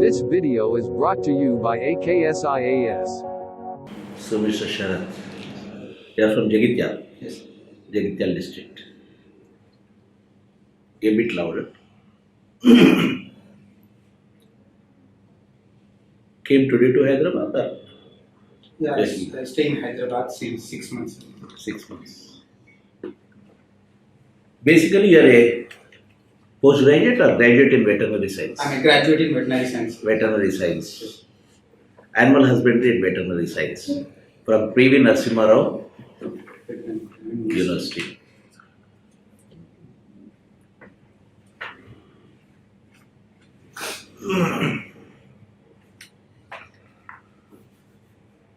This video is brought to you by AKS IAS. So, Mr. Sharath, you are from Jagityal? Yes. Jagityal district. A bit louder. Came today to Hyderabad? Or? Yeah, I stay in Hyderabad since 6 months. 6 months. Basically, you are a postgraduate or graduate in veterinary science? I'm a graduate in veterinary science. Veterinary science. Animal husbandry and veterinary science. From P.V. Narasimha Rao University.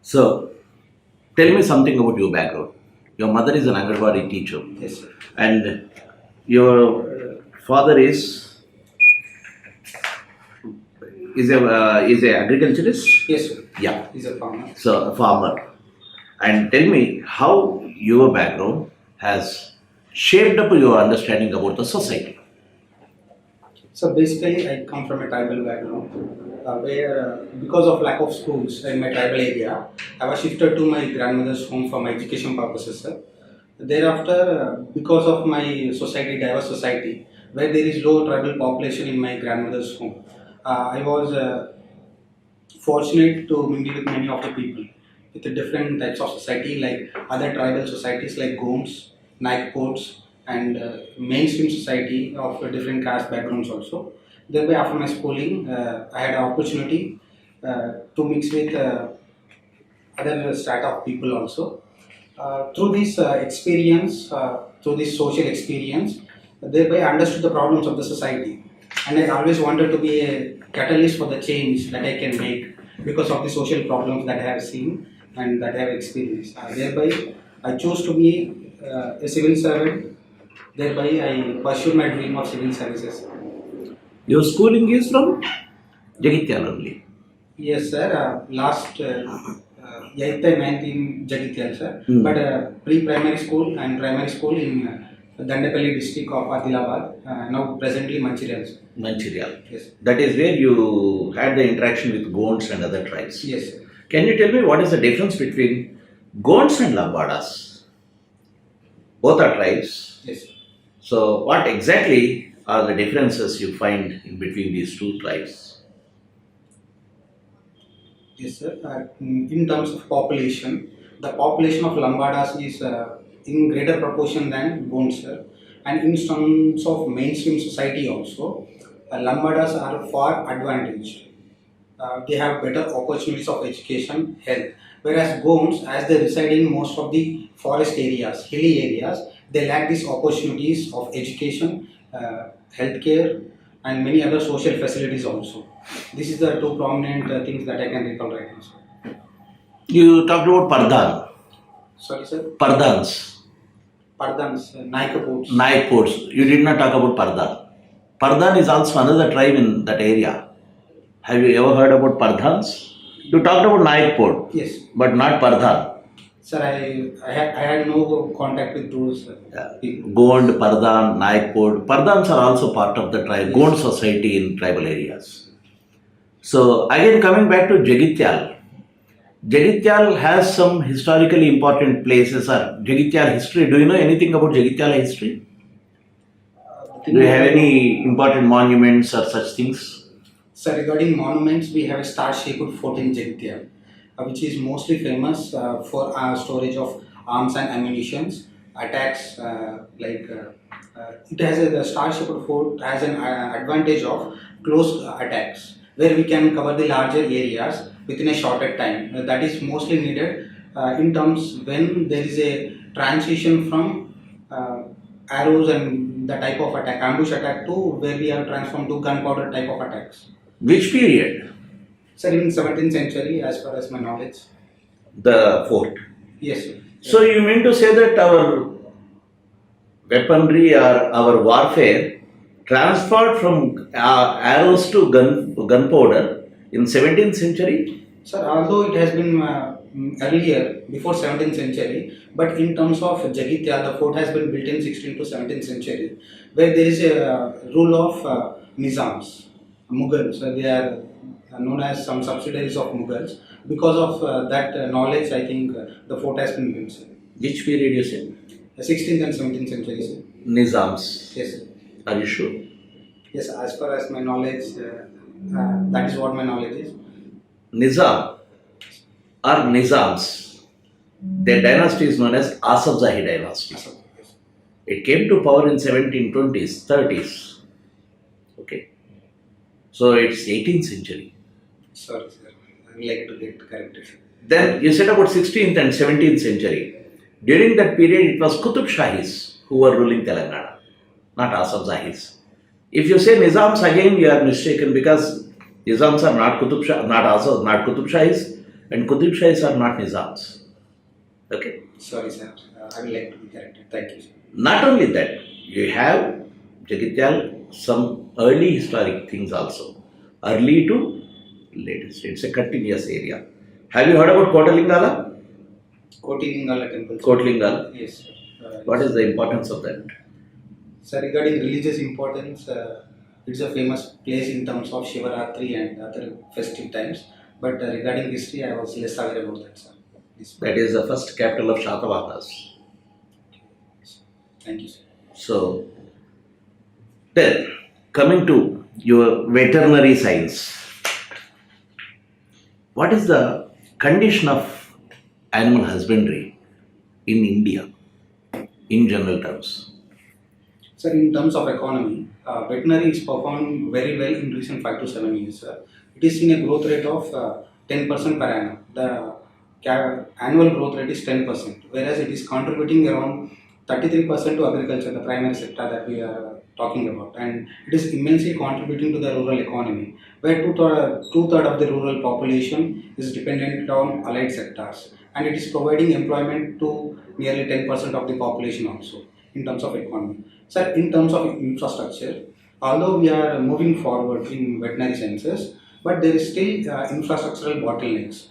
So, tell me something about your background. Your mother is an Anganwadi teacher. Yes, sir. And your father is a agriculturist? Yes, sir. Yeah. He's a farmer. So, a farmer. And tell me how your background has shaped up your understanding about the society. So basically, I come from a tribal background where, because of lack of schools in my tribal area, I was shifted to my grandmother's home for my education purposes, sir. Thereafter, because of my society, diverse society, where there is low tribal population in my grandmother's home, I was fortunate to mingle with many of the people with the different types of society, like other tribal societies like Gomes, Nayak, and mainstream society of different caste backgrounds also. Thereby, after my schooling, I had an opportunity to mix with other strata of people also. Through this experience, through this social experience, thereby I understood the problems of the society, and I always wanted to be a catalyst for the change that I can make because of the social problems that I have seen and that I have experienced. Thereby, I chose to be a civil servant. Thereby, I pursued my dream of civil services. Your schooling is from Jagityal only? Yes, sir. Last 8th and 9th in Jagityal, sir. But pre-primary school and primary school in Dandapalli district of Adilabad. Now presently Mancherial, sir. Mancherial. Yes. That is where you had the interaction with Gonds and other tribes. Yes, sir. Can you tell me what is the difference between Gonds and Lambadas? Both are tribes. Yes, sir. So, what exactly are the differences you find in between these two tribes? Yes, sir. In terms of population, the population of Lambadas is in greater proportion than Gonds, sir. And in terms of mainstream society also, Lambadas are far advantaged. They have better opportunities of education, health. Whereas Gonds, as they reside in most of the forest areas, hilly areas, they lack these opportunities of education, healthcare, and many other social facilities also. This is the two prominent things that I can recall right now, sir. You talked about Pardhan. Sorry, sir. Pardhans. Pardhans, Nayak. Nayak. You did not talk about Pardhan. Pardhan is also another tribe in that area. Have you ever heard about Pardhans? You talked about Nayak, Yes. but not Pardhan. Sir, I had no contact with those people. Gond, Pardhan, Nayak. Pardhans are also part of the tribe, Gond society in tribal areas. So, again coming back to Jagityal. Jagityal has some historically important places. Jagityal history. Do you know anything about Jagityal history? Do you have any important monuments or such things? So regarding monuments, we have a star-shaped fort in Jagityal, which is mostly famous for storage of arms and ammunitions, attacks. It has the star-shaped fort has an advantage of close attacks, where we can cover the larger areas within a shorter time. That is mostly needed in terms when there is a transition from arrows and the type of attack, ambush attack, to where we are transformed to gunpowder type of attacks. Which period? Sir, in 17th century, as far as my knowledge. The fort. Yes, sir. So you mean to say that our weaponry or our warfare transferred from arrows to gunpowder in 17th century? Sir, although it has been earlier, before 17th century, but in terms of Jagityal, the fort has been built in 16th to 17th century, where there is a rule of Nizams. Mughals. They are known as some subsidiaries of Mughals. Because of that knowledge, I think the fort has been built. Sir. Which period you said? The 16th and 17th century. Sir. Nizams. Yes. Sir. Are you sure? Yes, as far as my knowledge, that is what my knowledge is. Nizam or Nizams, their dynasty is known as Asafzahi dynasty. Yes. It came to power in 1720s, 30s. Okay. So it's 18th century. Sorry, sir. I would like to get corrected. Then you said about 16th and 17th century. During that period, it was Qutub Shahis who were ruling Telangana, not Asafzahis. If you say Nizams again, you are mistaken because Nizams are not Qutub Shah, not Qutub Shahis, and Qutub Shahis are not Nizams. Okay. Sorry, sir. I would like to be corrected. Thank you, sir. Not only that, you have Jagityal, some early historic things also. Early to latest. It's a continuous area. Have you heard about Kotalingala? Kotilingala temple. Kotalingala. Yes, sir. What is the importance of that? So regarding religious importance, it's a famous place in terms of Sharath and other festive times. But regarding history, I was less aware about that, sir. That is the first capital of Shatavahanas. Thank you, sir. So, then coming to your veterinary science, what is the condition of animal husbandry in India in general terms? Sir, in terms of economy, veterinary is performing very well in recent 5 to 7 years, sir. It is seen a growth rate of 10% per annum. The annual growth rate is 10%, whereas it is contributing around 33% to agriculture, the primary sector that we are talking about, and it is immensely contributing to the rural economy, where two-thirds of the rural population is dependent on allied sectors, and it is providing employment to nearly 10% of the population also in terms of economy. Sir, in terms of infrastructure, although we are moving forward in veterinary sciences, but there is still infrastructural bottlenecks.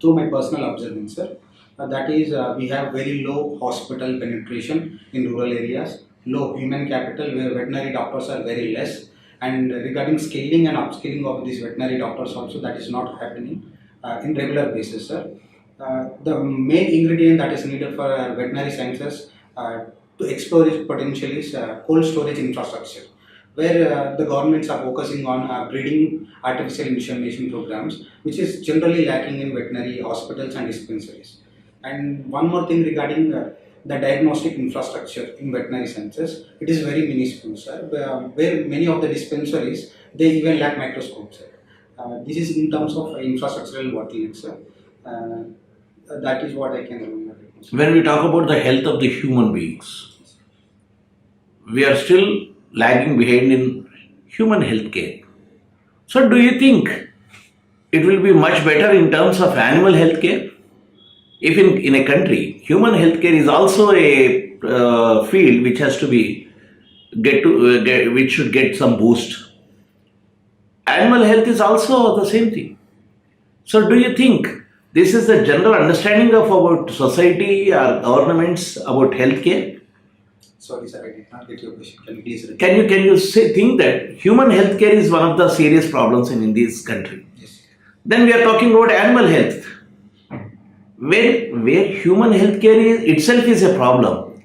Through my personal observation, sir, that is, we have very low hospital penetration in rural areas, low human capital where veterinary doctors are very less, and regarding scaling and upskilling of these veterinary doctors also, that is not happening in regular basis, sir. The main ingredient that is needed for veterinary sciences to explore its potential is cold storage infrastructure, where the governments are focusing on breeding artificial insemination programs, which is generally lacking in veterinary hospitals and dispensaries. And one more thing regarding the diagnostic infrastructure in veterinary sciences, it is very minuscule, sir, where many of the dispensaries, they even lack microscopes, sir. This is in terms of infrastructural bottlenecks, sir. That is what I can remember. When we talk about the health of the human beings, we are still lagging behind in human health care. So do you think it will be much better in terms of animal health care? If in a country, human health care is also a field which has to be which should get some boost. Animal health is also the same thing. So do you think this is the general understanding of about society or governments about healthcare? Sorry, sir, I did not get your question. Can you please repeat? Can you think that human healthcare is one of the serious problems in this country? Yes. Then we are talking about animal health, where human healthcare itself is a problem.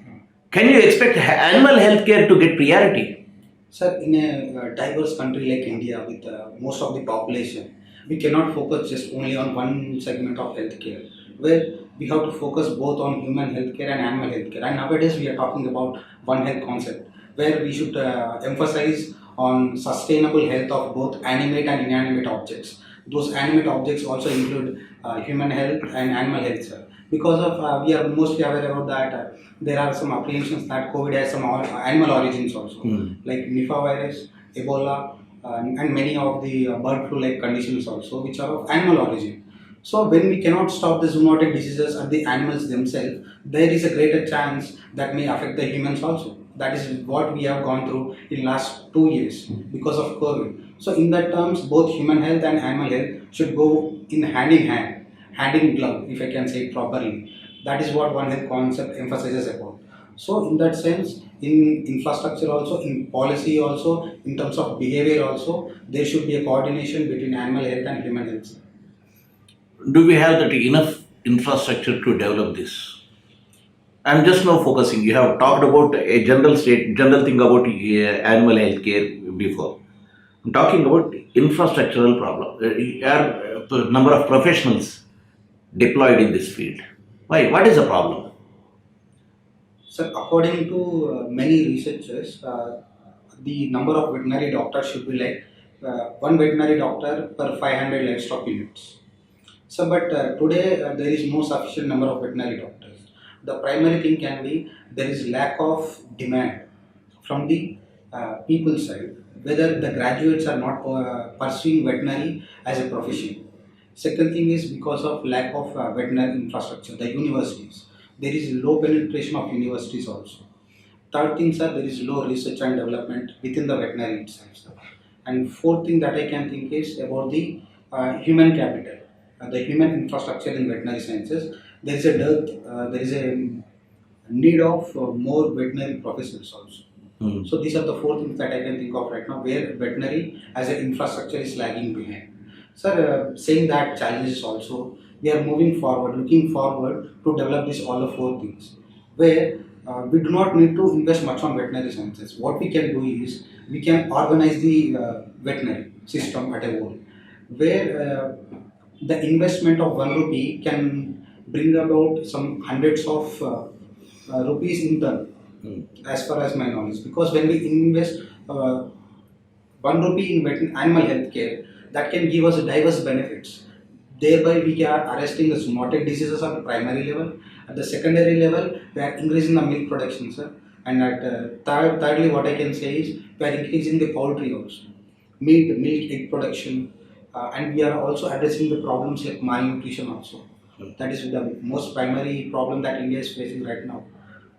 Can you expect animal healthcare to get priority? Sir, in a diverse country like India with most of the population, we cannot focus just only on one segment of healthcare, where we have to focus both on human healthcare and animal healthcare. And nowadays we are talking about One Health concept, where we should emphasize on sustainable health of both animate and inanimate objects. Those animate objects also include human health and animal health, sir. Because of we are mostly aware about that there are some apprehensions that COVID has some animal origins also, like Nipah virus, Ebola, and many of the bird flu-like conditions also, which are of animal origin. So when we cannot stop the zoonotic diseases at the animals themselves, there is a greater chance that may affect the humans also. That is what we have gone through in last 2 years because of COVID. So in that terms, both human health and animal health should go in hand in glove, if I can say it properly. That is what One Health concept emphasizes about. So in that sense, in infrastructure also, in policy also, in terms of behavior also, there should be a coordination between animal health and human health. Do we have that enough infrastructure to develop this? I'm just now focusing. You have talked about a general thing about animal health care before. I'm talking about infrastructural problem. Number of professionals deployed in this field. Why? What is the problem? So according to many researchers, the number of veterinary doctors should be like one veterinary doctor per 500 livestock units. So, but today there is no sufficient number of veterinary doctors. The primary thing can be there is lack of demand from the people side, whether the graduates are not pursuing veterinary as a profession. Second thing is because of lack of veterinary infrastructure, the universities. There is low penetration of universities also. Third thing, sir, there is low research and development within the veterinary itself, sir. And fourth thing that I can think is about the human capital, the human infrastructure in veterinary sciences. There is a dearth, there is a need of more veterinary professionals also. So these are the four things that I can think of right now where veterinary as an infrastructure is lagging behind. Sir, saying that challenges also, we are moving forward, looking forward to develop this all the four things where we do not need to invest much on veterinary sciences. What we can do is we can organize the veterinary system at a whole where the investment of 1 rupee can bring about some hundreds of rupees in turn, as far as my knowledge. Because when we invest 1 rupee in animal health care, that can give us diverse benefits. Thereby, we are arresting the zoonotic diseases at the primary level. At the secondary level, we are increasing the milk production, sir. And at thirdly, what I can say is we are increasing the poultry also, meat, milk, egg production, and we are also addressing the problems like malnutrition also. That is the most primary problem that India is facing right now.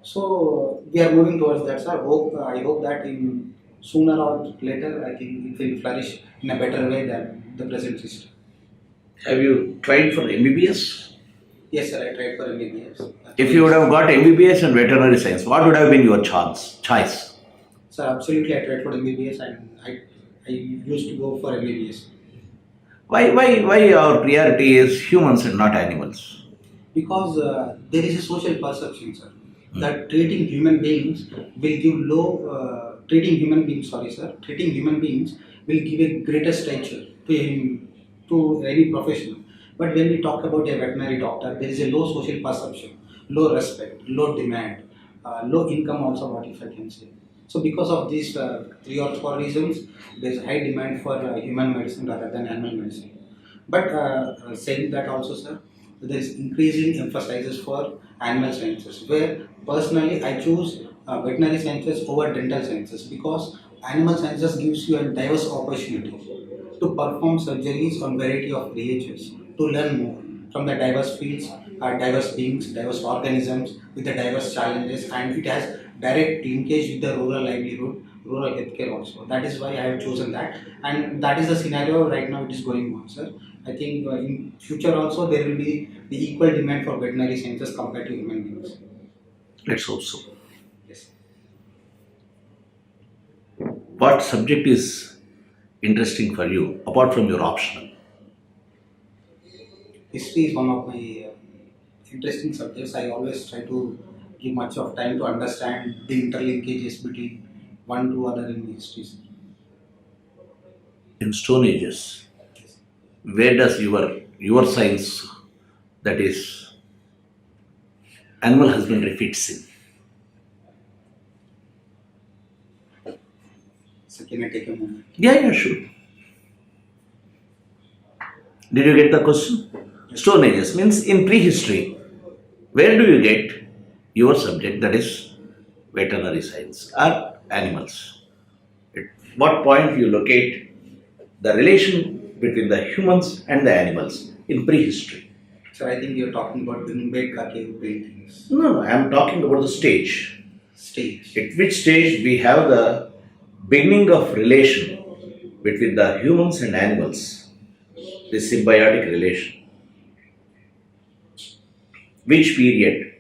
So we are moving towards that, sir. I hope that in sooner or later, I think it will flourish in a better way than the present system. Have you tried for MBBS? Yes, sir. I tried for MBBS. If you would have got MBBS and veterinary science, what would have been your choice? Sir, absolutely. I tried for MBBS and I used to go for MBBS. Why our priority is humans and not animals? Because there is a social perception, sir, that treating human beings will give treating human beings will give a greater stature to any professional. But when we talk about a veterinary doctor, there is a low social perception, low respect, low demand, low income also, what if I can say. So because of these three or four reasons, there is high demand for human medicine rather than animal medicine. But saying that also, sir, there is increasing emphasis for animal sciences, where personally I choose veterinary sciences over dental sciences because animal sciences gives you a diverse opportunity to perform surgeries on variety of creatures, to learn more from the diverse fields, diverse beings, diverse organisms with the diverse challenges, and it has direct linkage with the rural livelihood, rural healthcare also. That is why I have chosen that, and that is the scenario right now it is going on, sir. I think in future also there will be the equal demand for veterinary sciences compared to human beings. Let's hope so. Yes. What subject is interesting for you apart from your optional? History is one of my interesting subjects. I always try to give much of time to understand the interlinkages between one to other in history. In Stone Ages, where does your science, that is animal husbandry, fits in? So can I take a moment? Yeah, sure. Did you get the question? Stone Ages means in prehistory. Where do you get your subject, that is veterinary science or animals? At what point you locate the relation between the humans and the animals in prehistory? So I think you're talking about the Ambedkar cave paintings. No, I am talking about the stage. Stage. At which stage we have the beginning of relation between the humans and animals, the symbiotic relation. Which period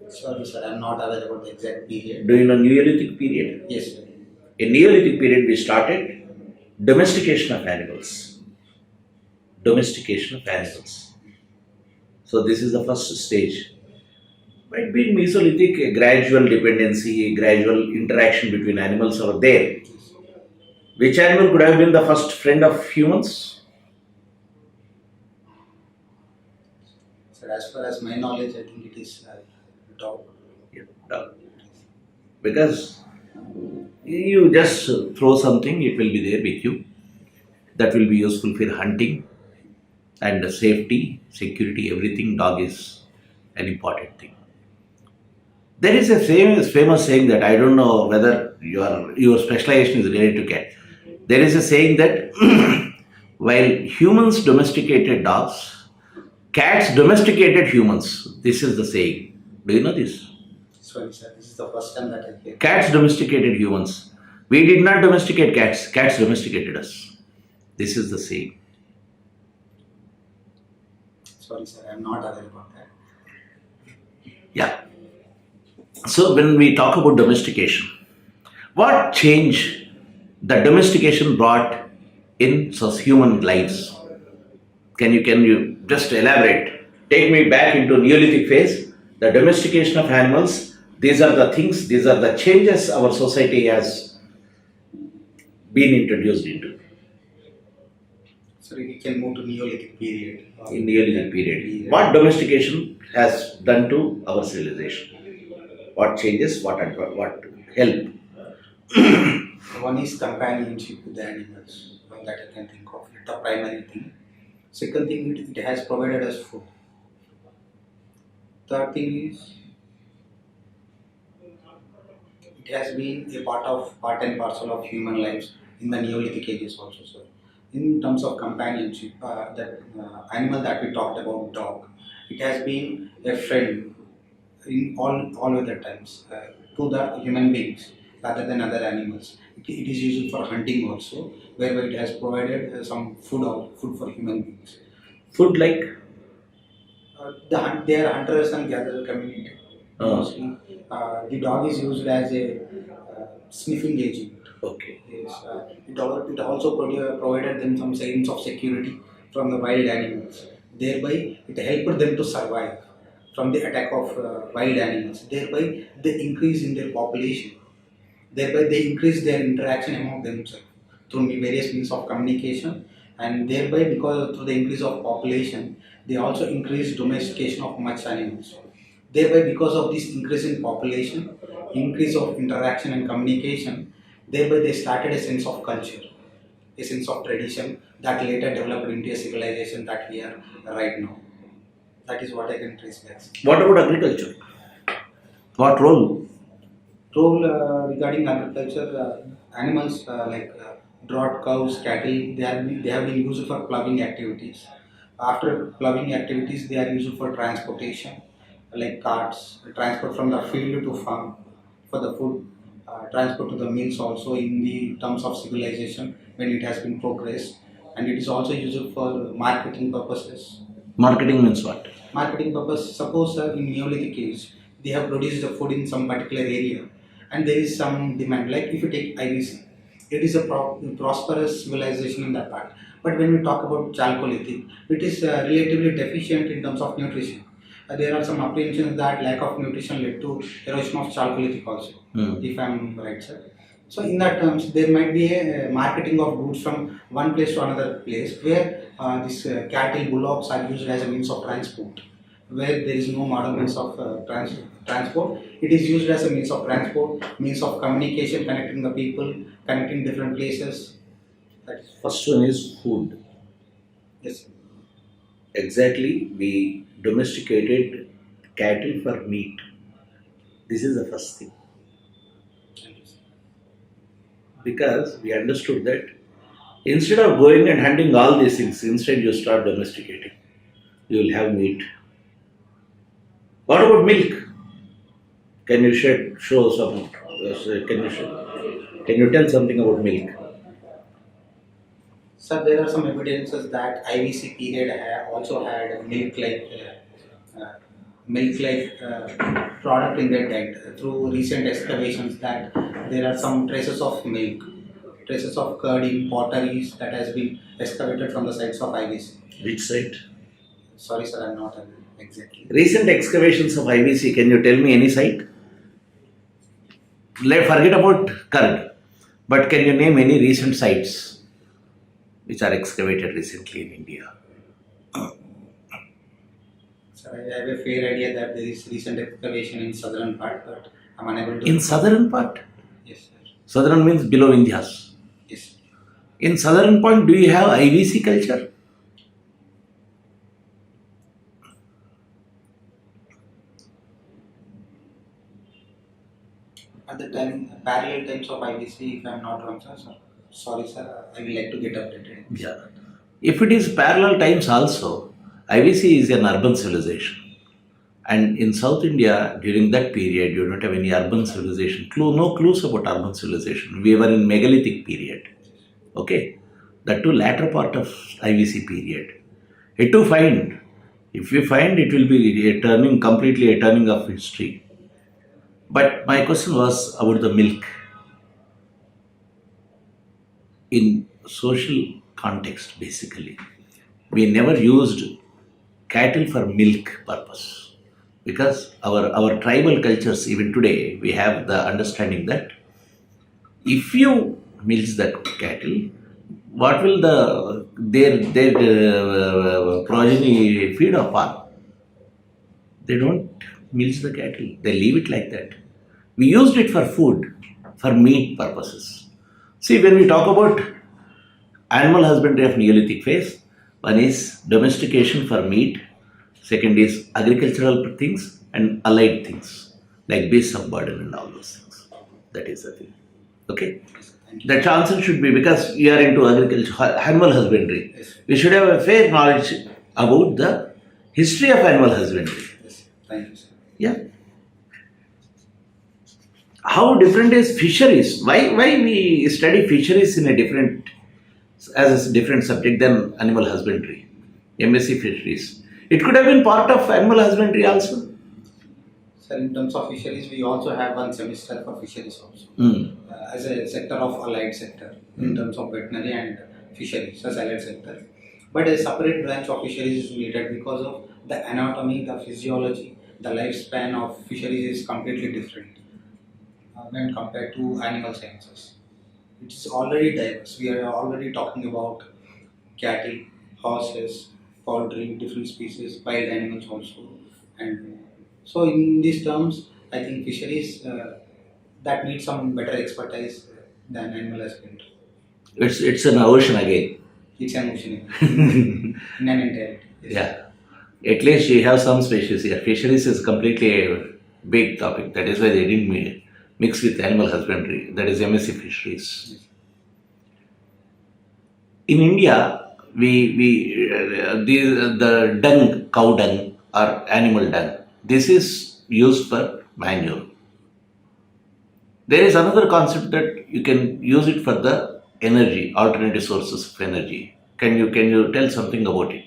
Sorry, sir, I'm not aware about the exact period. Do you know Neolithic period? Yes, sir. In Neolithic period, we started domestication of animals. Domestication of animals. So this is the first stage. Might be in Mesolithic, a gradual dependency, a gradual interaction between animals are there. Which animal could have been the first friend of humans? Sir, as far as my knowledge, I think it is dog. Yeah, dog. Because you just throw something, it will be there with you. That will be useful for hunting and safety, security, everything. Dog is an important thing. There is a famous saying that I don't know whether your specialization is related to cat. There is a saying that while humans domesticated dogs, cats domesticated humans. This is the saying. Do you know this? Sorry, sir, this is the first time that I hear. Cats domesticated humans. We did not domesticate cats. Cats domesticated us. This is the saying. Sorry, sir, I'm not aware about that. Yeah. So when we talk about domestication, what change the domestication brought in such human lives? Can you just elaborate? Take me back into Neolithic phase, the domestication of animals. These are the things, these are the changes our society has been introduced into. So we can move to Neolithic period. In Neolithic period, what domestication has done to our civilization? What changes, what help? One is companionship with the animals, that I can think of. It's the primary thing. Second thing, it has provided us food. Third thing is, it has been a part and parcel of human lives in the Neolithic ages also, sir. In terms of companionship, that animal that we talked about, dog, it has been a friend in all other times to the human beings rather than other animals. It is used for hunting also, whereby it has provided some food for human beings. Food like? They are hunters and gatherer community. Mostly, the dog is used as a sniffing agent. Okay. Yes, it also provided them some sense of security from the wild animals. Thereby, it helped them to survive from the attack of wild animals. Thereby, they increase in their population. Thereby, they increase their interaction among themselves through various means of communication. And thereby, because through the increase of population, they also increase domestication of much animals. Thereby, because of this increase in population, increase of interaction and communication, thereby they started a sense of culture, a sense of tradition that later developed into a civilization that we are right now. That is what I can trace back. What about agriculture? What role? Regarding agriculture, animals like drought cows, cattle, they have been used for ploughing activities. After ploughing activities, they are used for transportation, like carts, transport from the field to farm for the food, transport to the mills also in the terms of civilization when it has been progressed, and it is also used for marketing purposes. Marketing means what? Marketing purpose, suppose in Neolithic age, they have produced the food in some particular area and there is some demand, like if you take IBC, it is a prosperous civilization in that part. But when we talk about Chalcolithic, it is relatively deficient in terms of nutrition. There are some apprehensions that lack of nutrition led to erosion of Chalcolithic also, if I am right, sir. So in that terms, there might be a marketing of goods from one place to another place where these cattle, bullocks are used as a means of transport. Where there is no modern means of transport, it is used as a means of transport, means of communication, connecting the people, connecting different places. First one is food. Yes. Exactly, we domesticated cattle for meat. This is the first thing. Because we understood that instead of going and hunting all these things, instead you start domesticating. You will have meat. What about milk? Can you show some? Can you tell something about milk? So there are some evidences that IVC period also had milk-like milk-like product in their diet through recent excavations that there are some traces of milk, traces of curd in potteries that has been excavated from the sites of IVC. Which site? Sorry, sir, I'm not aware exactly. Recent excavations of IVC, can you tell me any site? Forget about current, but can you name any recent sites which are excavated recently in India? Sir, I have a fair idea that there is recent excavation in southern part, but I'm unable to. In southern part? Yes, sir. Southern means below Vindhyas. Yes. In southern point, do you have IVC culture? At the time, parallel times of IVC, if I'm not wrong, sir. Sorry, sir, I will like to get updated. Yeah. If it is parallel times also, IVC is an urban civilization. And in South India, during that period, you don't have any urban civilization. No clues about urban civilization. We were in megalithic period. Okay. That too latter part of IVC period. Yet to find. If we find, it will be completely a turning of history. But my question was about the milk. In social context, basically, we never used cattle for milk purpose. Because our tribal cultures, even today, we have the understanding that if you milk the cattle, what will their progeny feed upon? They don't milk the cattle. They leave it like that. We used it for food, for meat purposes. See, when we talk about animal husbandry of Neolithic phase, one is domestication for meat, second is agricultural things and allied things like beasts of burden and all those things. That is the thing. Okay? The answer should be, because you are into agriculture, animal husbandry, we should have a fair knowledge about the history of animal husbandry. Yes. Thank you, sir. Yeah. How different is fisheries? Why we study fisheries as a different subject than animal husbandry? MSc fisheries. It could have been part of animal husbandry also. Sir, in terms of fisheries, we also have one semester for fisheries also. As a sector of allied sector, in terms of veterinary and fisheries as allied sector. But a separate branch of fisheries is needed because of the anatomy, the physiology, the lifespan of fisheries is completely different when compared to animal sciences. It is already diverse. We are already talking about cattle, horses, poultry, different species, wild animals also. And so in these terms, I think fisheries that need some better expertise than animal husbandry. It's an ocean again. It's an ocean in an entirety. Yes. Yeah. At least you have some species here. Fisheries is completely a big topic. That is why they didn't mix with animal husbandry. That is MSc fisheries. Yes. In India, the dung, cow dung or animal dung, this is used for manure. There is another concept that you can use it for the energy, alternative sources of energy. Can you tell something about it?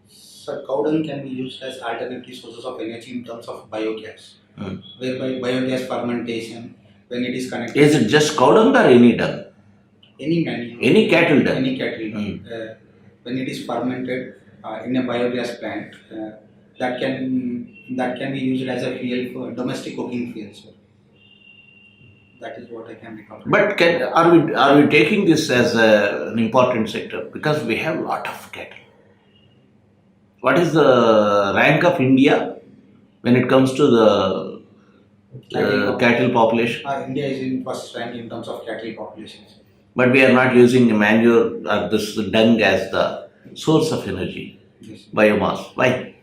So cow dung can be used as alternative sources of energy in terms of biogas, whereby biogas fermentation, when it is connected. Is it just cow dung or any dung? Any manure. Any cattle dung? Any cattle dung. When it is fermented in a biogas plant, that can be used as a fuel for domestic cooking fuel. So that is what I can recommend. But are we taking this as an important sector? Because we have a lot of cattle. What is the rank of India when it comes to the cattle population? India is in first rank in terms of cattle population. But we are not using manure or this dung as the source of energy, Yes. biomass. Why?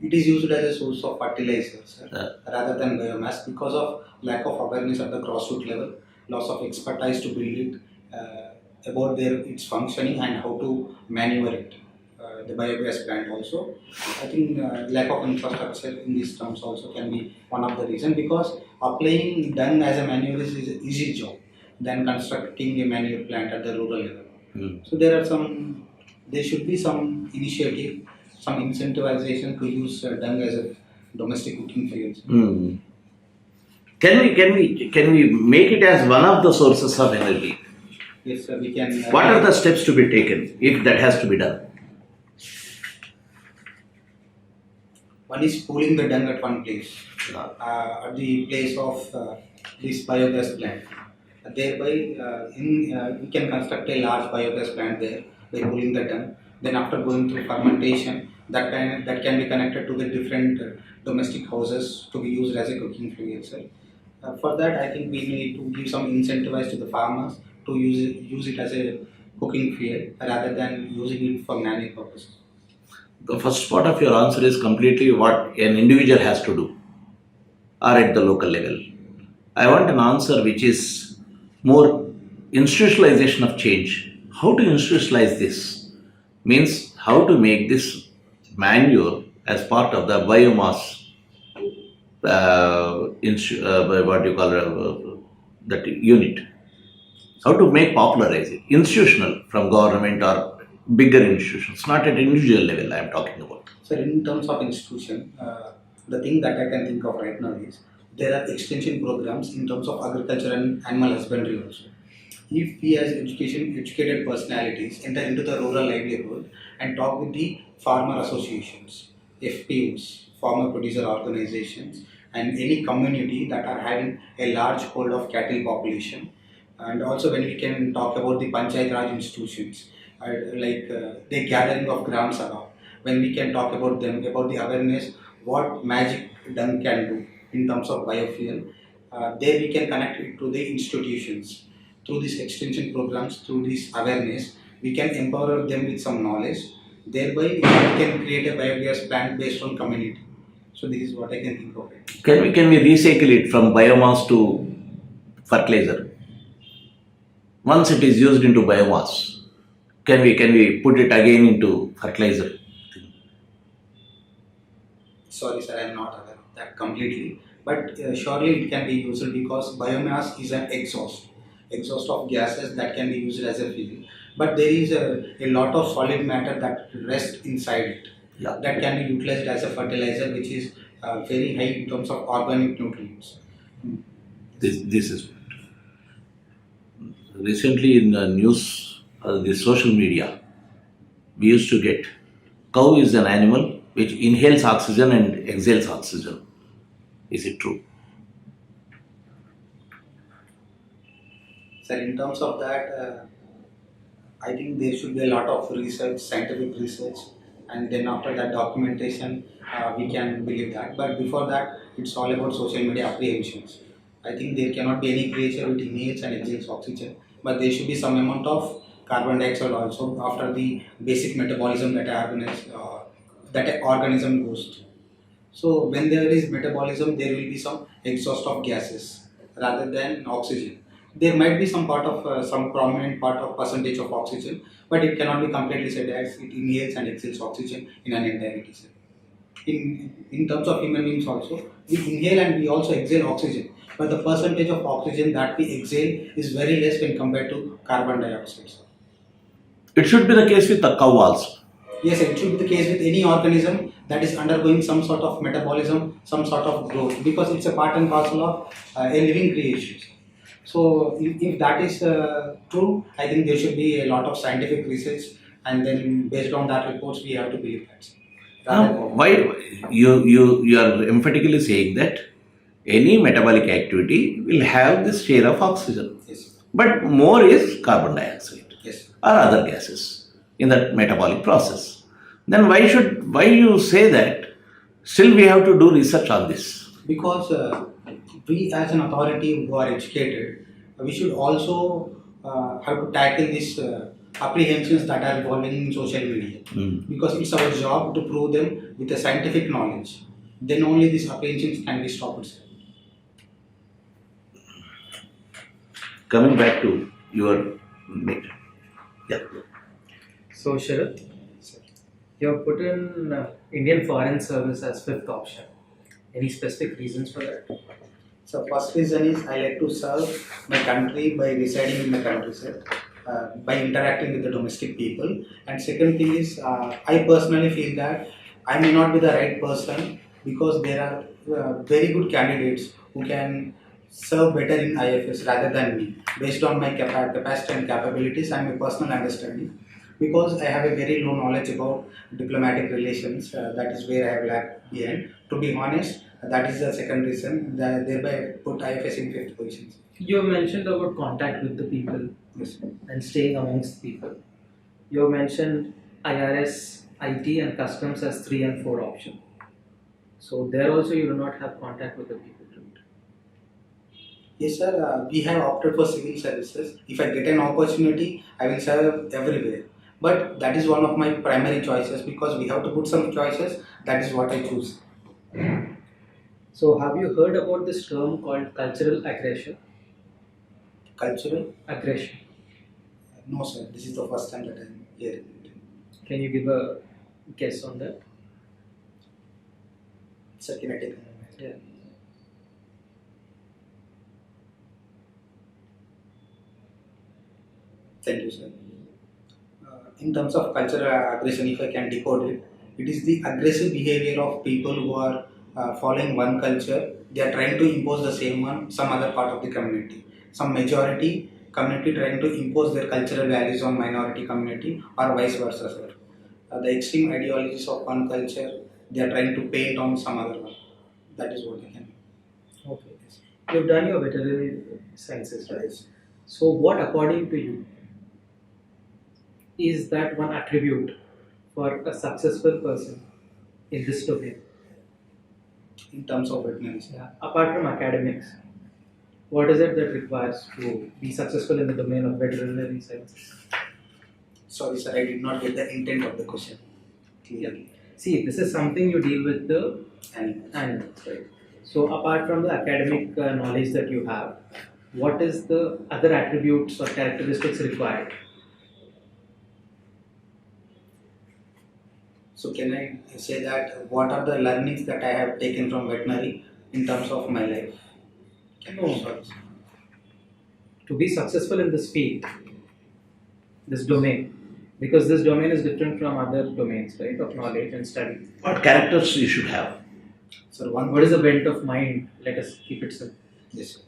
It is used as a source of fertilizer, sir, rather than biomass, because of lack of awareness at the grassroots level, loss of expertise to build it, about its functioning and how to maneuver it. The biogas plant also. I think lack of infrastructure in these terms also can be one of the reasons, because applying dung as a manure is an easy job than constructing a manure plant at the rural level. So there should be some initiative, some incentivization to use dung as a domestic cooking fuel. Hmm. Can we make it as one of the sources of energy? Yes, we can. What are the steps to be taken if that has to be done? One is pooling the dung at one place, at the place of this biogas plant. Thereby, we can construct a large biogas plant there by pooling the dung. Then, after going through fermentation, that can be connected to the different domestic houses to be used as a cooking fuel itself. For that, I think we need to give some incentivize to the farmers to use it as a cooking fuel rather than using it for nanny purposes. The first part of your answer is completely what an individual has to do or at the local level. I want an answer which is more institutionalization of change. How to institutionalize this? Means how to make this manure as part of the biomass what you call that unit. How to make popularize it, institutional from government or bigger institutions, not at individual level I am talking about. So in terms of institution, the thing that I can think of right now is there are extension programs in terms of agriculture and animal husbandry also. If we as educated personalities enter into the rural livelihood and talk with the farmer associations, FPOs, farmer producer organizations, and any community that are having a large hold of cattle population, and also when we can talk about the Panchayat Raj institutions, the gathering of gram sabha, when we can talk about them, about the awareness, what magic dung can do in terms of biofuel, there we can connect it to the institutions. Through these extension programs, through this awareness, we can empower them with some knowledge. Thereby, we can create a biogas plant based on community. So this is what I can think of it. Can we recycle it from biomass to fertilizer? Once it is used into biomass, can we put it again into fertilizer? Sorry, sir, I am not aware of that completely. But surely it can be used because biomass is an exhaust of gases that can be used as a fuel. But there is a lot of solid matter that rests inside it. Yeah. That can be utilized as a fertilizer, which is very high in terms of organic nutrients. This is recently in the news, the social media, we used to get cow is an animal which inhales oxygen and exhales oxygen. Is it true? Sir, in terms of that, I think there should be a lot of research, scientific research, and then after that documentation, we can believe that. But before that, it's all about social media apprehensions. I think there cannot be any creature which inhales and exhales oxygen, but there should be some amount of carbon dioxide also after the basic metabolism that an organism goes through. So when there is metabolism, there will be some exhaust of gases rather than oxygen. There might be some part of some prominent part of percentage of oxygen, but it cannot be completely said as it inhales and exhales oxygen in an entirety. In terms of human beings also, we inhale and we also exhale oxygen, but the percentage of oxygen that we exhale is very less when compared to carbon dioxide. It should be the case with the cow also. Yes, it should be the case with any organism that is undergoing some sort of metabolism, some sort of growth, because it's a part and parcel of a living creation. So if that is true, I think there should be a lot of scientific research, and then based on that reports, we have to believe that. Why you are emphatically saying that any metabolic activity will have this share of oxygen, Yes. but more is carbon dioxide Yes. or other gases in that metabolic process. Then why you say that? Still, we have to do research on this. Because we as an authority who are educated, we should also have to tackle these apprehensions that are evolving in social media. Because it's our job to prove them with a scientific knowledge. Then only these apprehensions can be stopped. Coming back to your So Sharath, you have put in Indian Foreign Service as fifth option. Any specific reasons for that? So first reason is I like to serve my country by residing in the country, sir. by interacting with the domestic people. And second thing is, I personally feel that I may not be the right person because there are very good candidates who can serve better in IFS rather than me, based on my capacity and capabilities and my personal understanding. Because I have a very low knowledge about diplomatic relations, that is where I have lagged behind. To be honest, that is the second reason, that thereby I put IFS in fifth position. You have mentioned about contact with the people Yes. and staying amongst people. You have mentioned IRS, IT, and customs as 3 and 4 option. So there also you do not have contact with the people, right? Yes, sir. We have opted for civil services. If I get an opportunity, I will serve everywhere. But that is one of my primary choices because we have to put some choices. That is what I choose. So have you heard about this term called cultural aggression? Cultural? Aggression. No, sir. This is the first time that I am hearing it. Can you give a guess on that? Sir, can I take a moment? Yeah. Thank you, sir. In terms of cultural aggression, if I can decode it, it is the aggressive behavior of people who are following one culture. They are trying to impose the same one, some other part of the community. Some majority community trying to impose their cultural values on minority community or vice versa, sir. The extreme ideologies of one culture, they are trying to paint on some other one. That is what I can. Okay. You've done your veterinary sciences, right? Yes. So what, according to you, is that one attribute for a successful person in this domain? In terms of veterinary, sir. Yeah. Apart from academics, what is it that requires to be successful in the domain of veterinary sciences? Sorry, sir, I did not get the intent of the question clearly. See, this is something you deal with the Animals. animals, right? So apart from the academic knowledge that you have, what is the other attributes or characteristics required? So can I say that what are the learnings that I have taken from veterinary in terms of my life? No. Sorry. To be successful in this field, this domain, because this domain is different from other domains, right, of knowledge and study. What characters you should have? So one What is the bent of mind? Let us keep it simple. Yes.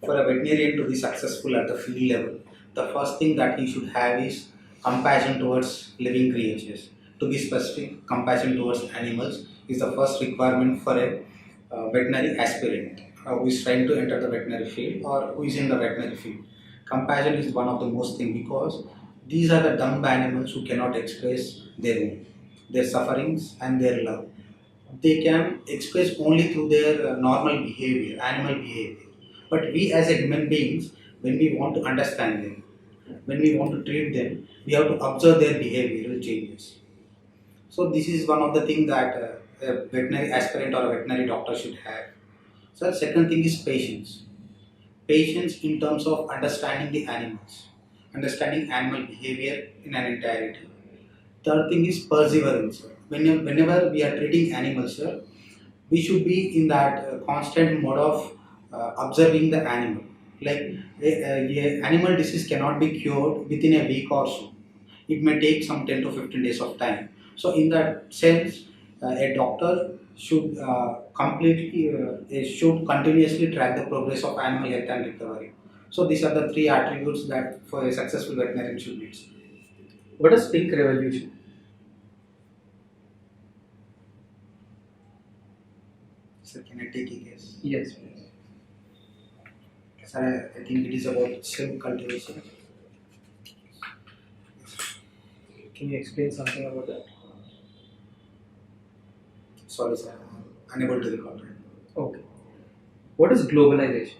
For a veterinarian to be successful at the field level, the first thing that he should have is compassion towards living creatures. To be specific, compassion towards animals is the first requirement for a veterinary aspirant who is trying to enter the veterinary field or who is in the veterinary field. Compassion is one of the most thing because these are the dumb animals who cannot express their sufferings and their love. They can express only through their normal behavior, animal behavior. But we as a human beings, when we want to understand them, when we want to treat them, we have to observe their behavioral changes. So this is one of the things that a veterinary aspirant or a veterinary doctor should have. So the second thing is patience. Patience in terms of understanding the animals, understanding animal behavior in an entirety. Third thing is perseverance. Whenever we are treating animals, sir, we should be in that constant mode of observing the animal. Like a animal disease cannot be cured within a week or so. It may take some 10 to 15 days of time. So in that sense, a doctor should should continuously track the progress of animal health and recovery. So these are the three attributes that for a successful veterinarian should need. What is pink revolution? So can I take a guess? Yes, please. Sir, I think it is about shrimp cultivation. Can you explain something about that? Sorry, sir, I'm unable to recall. Okay. What is globalization?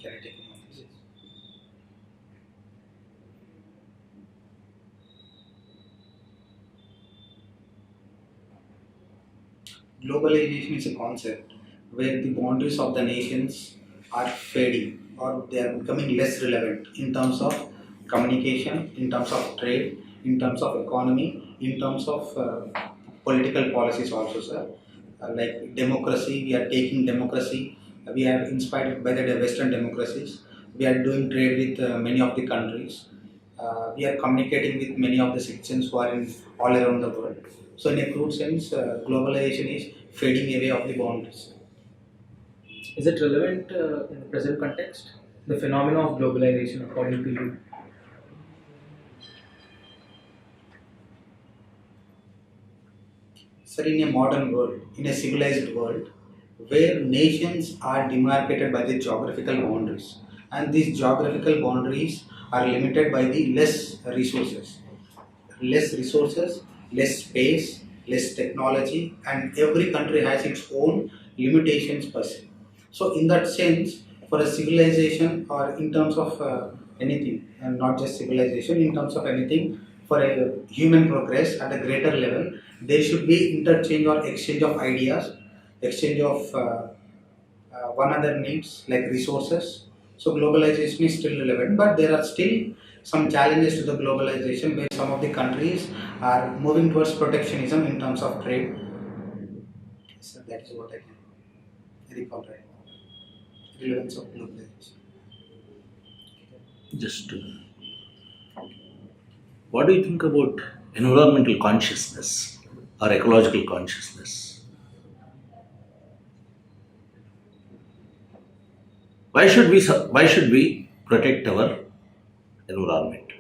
Can I take a moment? Globalization is a concept where the boundaries of the nations are fading or they are becoming less relevant in terms of communication, in terms of trade, in terms of economy, in terms of political policies also, sir. like democracy. We are taking democracy. We are inspired by the Western democracies. We are doing trade with many of the countries. We are communicating with many of the citizens who are in all around the world. So, in a crude sense, globalization is fading away of the boundaries. Is it relevant in the present context? The phenomena of globalization, according to you? Sir, in a modern world, in a civilized world, where nations are demarcated by the geographical boundaries, and these geographical boundaries are limited by the less resources, less space, less technology, and every country has its own limitations per se. So, in that sense, for a civilization or in terms of anything, and not just civilization, in terms of anything, for a human progress at a greater level, there should be interchange or exchange of ideas, exchange of one other needs like resources. So globalization is still relevant, but there are still some challenges to the globalization where some of the countries are moving towards protectionism in terms of trade. So that is what I can recall right now. Relevance of globalization. Just what do you think about environmental consciousness or ecological consciousness? Why should we protect our environment?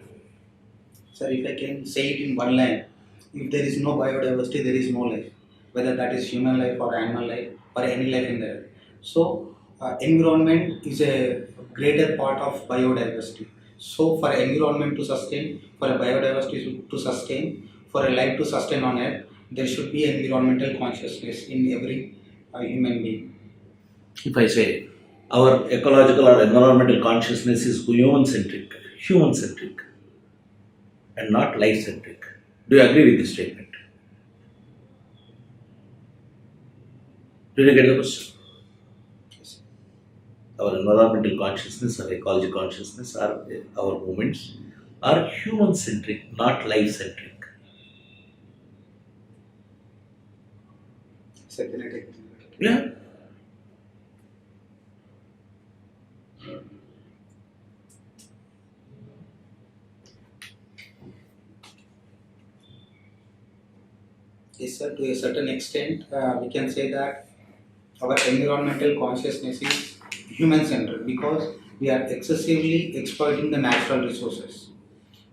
Sir, if I can say it in one line, if there is no biodiversity, there is no life, whether that is human life or animal life or any life in the earth. So, environment is a greater part of biodiversity. So, for environment to sustain, for a biodiversity to sustain, for a life to sustain on earth, there should be environmental consciousness in every human being. If I say our ecological or environmental consciousness is human centric, and not life centric, do you agree with this statement? Did you get the question? Yes. Our environmental consciousness or ecological consciousness are our movements are human centric, not life centric. Second, Yeah. yes, sir, to a certain extent, we can say that our environmental consciousness is human centered because we are excessively exploiting the natural resources.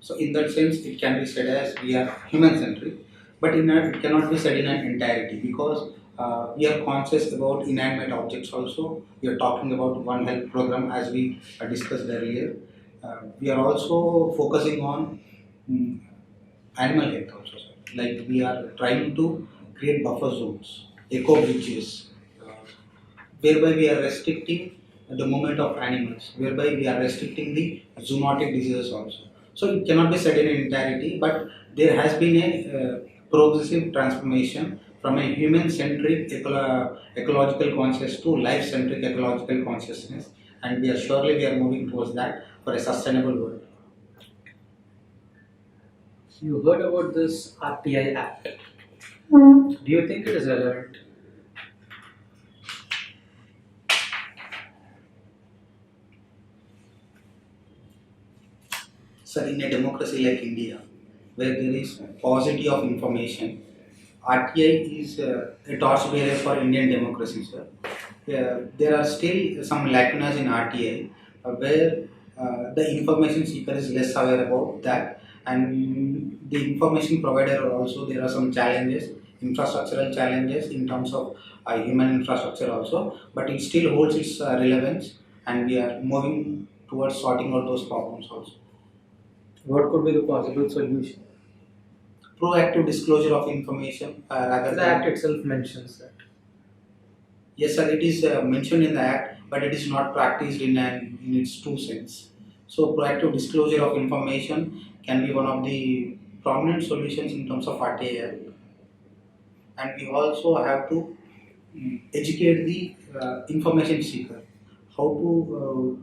So, in that sense, it can be said as we are human centric, but it cannot be said in an entirety because we are conscious about inanimate objects also. We are talking about One Health program as we discussed earlier. We are also focusing on mm, animal health also, sir. Like we are trying to create buffer zones, eco bridges, whereby we are restricting the movement of animals, whereby we are restricting the zoonotic diseases also. So it cannot be said in entirety, but there has been a progressive transformation from a human-centric ecological consciousness to life-centric ecological consciousness, and we are moving towards that for a sustainable world. You heard about this RTI Act. Do you think it is relevant? So in a democracy like India, where there is paucity of information, RTI is a torchbearer for Indian democracy, sir. There are still some lacunas in RTI where the information seeker is less aware about that, and the information provider also there are some challenges, infrastructural challenges in terms of human infrastructure also, but it still holds its relevance, and we are moving towards sorting out those problems also. What could be the possible solution? Proactive disclosure of information rather The Act than. itself mentions that. Yes, sir, it is mentioned in the Act, but it is not practiced in its true sense. So, proactive disclosure of information can be one of the prominent solutions in terms of RTI. And we also have to educate the information seeker how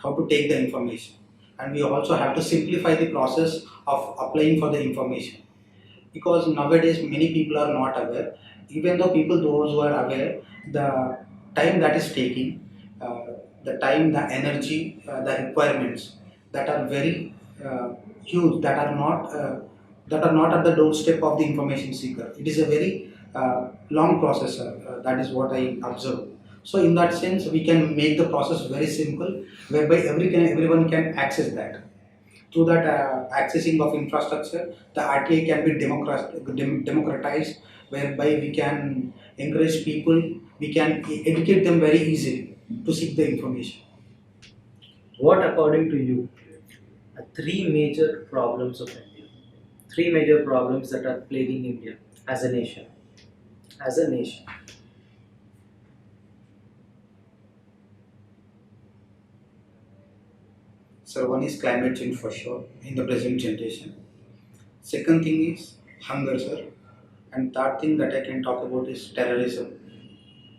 to take the information, and we also have to simplify the process of applying for the information because nowadays many people are not aware even though people those who are aware, the time that is taking, the time, the energy, the requirements that are very huge, that are not at the doorstep of the information seeker. It is a very long process. That is what I observe. So in that sense, we can make the process very simple, whereby everyone can access that. Through that accessing of infrastructure, the RTA can be democratized, whereby we can encourage people, we can educate them very easily to seek the information. What, according to you, are three major problems of India? Three major problems that are plaguing India as a nation. As a nation. So one is climate change for sure in the present generation. Second thing is hunger, sir. And third thing that I can talk about is terrorism.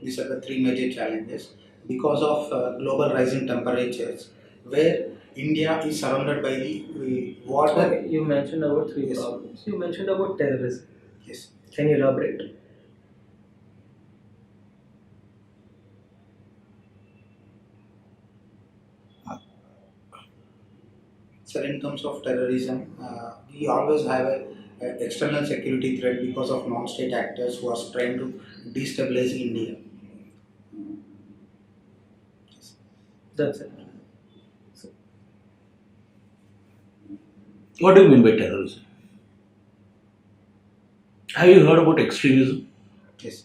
These are the three major challenges because of global rising temperatures, where India is surrounded by the water. Okay, you mentioned about three Yes. problems. You mentioned about terrorism. Yes. Can you elaborate? So in terms of terrorism, we always have a external security threat because of non-state actors who are trying to destabilize India. That's it. So, What do you mean by terrorism? Have you heard about extremism? Yes.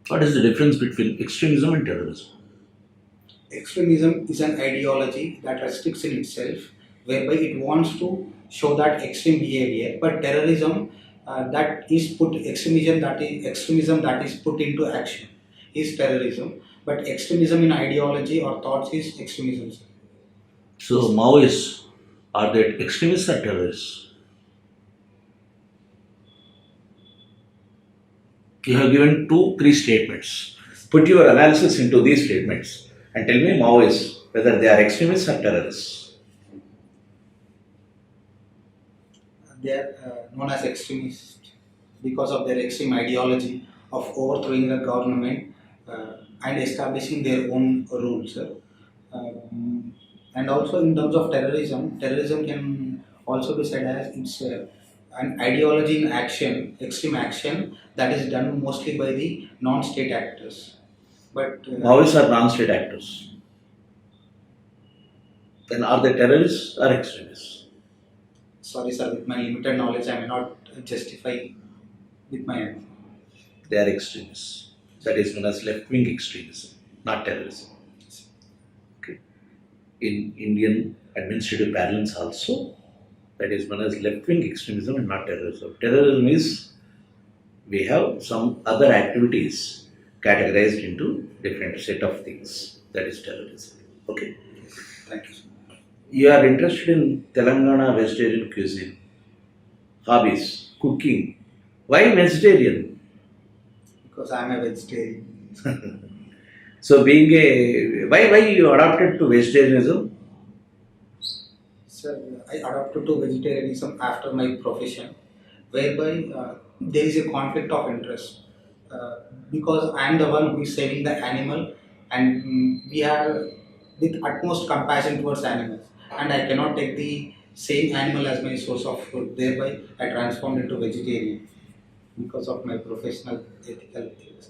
What is the difference between extremism and terrorism? Extremism is an ideology that restricts in itself, whereby it wants to show that extreme behavior. But terrorism, extremism that is put into action is terrorism. But extremism in ideology or thoughts is extremism. So Maoists, are they extremists or terrorists? You have given 2-3 statements. Put your analysis into these statements and tell me Maoists whether they are extremists or terrorists. They are known as extremists because of their extreme ideology of overthrowing the government and establishing their own rules. And also in terms of terrorism, terrorism can also be said as it's an ideology in action, extreme action that is done mostly by the non-state actors. But Maoists are non-state actors. Then are they terrorists or extremists? sorry sir, with my limited knowledge, I may not justify with my answer. They are extremists. That is known as left-wing extremism, not terrorism. Okay. In Indian administrative parlance also, that is known as left-wing extremism and not terrorism. Terrorism is, we have some other activities categorized into different set of things. That is terrorism. Okay. Thank you, sir. You are interested in Telangana vegetarian cuisine, hobbies, cooking. Why vegetarian? Because I am a vegetarian. So being why you adopted to vegetarianism? Sir, I adopted to vegetarianism after my profession, whereby there is a conflict of interest. Because I am the one who is saving the animal, and we are with utmost compassion towards animals, and I cannot take the same animal as my source of food. Thereby, I transformed into vegetarian because of my professional ethical things.